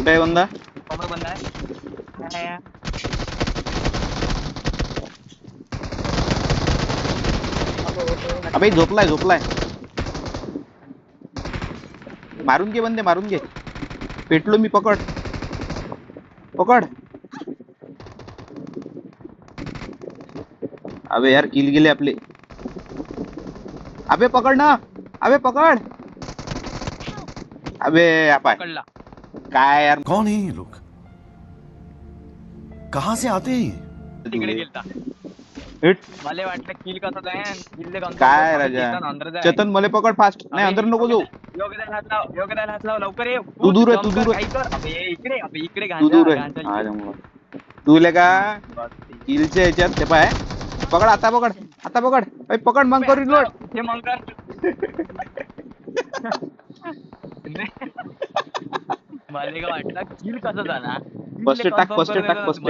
कुठे आहे बंदा? कमर बंद आहे. काय आहे? अबे झोपलाय झोपलाय. मारून घे बंदे, मारून घे. पेटलो मी. पकड पकड. अबे यार किल गेले आपले. अबे पकड ना. अबे पकड. अबे पाय पकडला. काय यार. कौन है ये लोग? कहां से आते हैं ये? तिकडे गेलता. हिट. मला वाटलं किल कसं आहे किल्ले काय राजा चेतन मला पकड फास्ट. नाही अंदर नको जाऊ. योगदान हात लाव, योगदान हात लाव लवकर ये. तू दूर आहे, jump तू कर, दूर आहे. काही कर. अबे इकडे, अबे इकडे तू दूर आहे. गांजा हा जमलं. तू का किलच्या याच्यात ते पाय. पकड आता, पकड आता, पकड भाई पकड. मग करू लोड. हे मग कर. मला का वाटलं किल कसं जाणार. फर्स्ट टाक, फर्स्ट टाक, फर्स्ट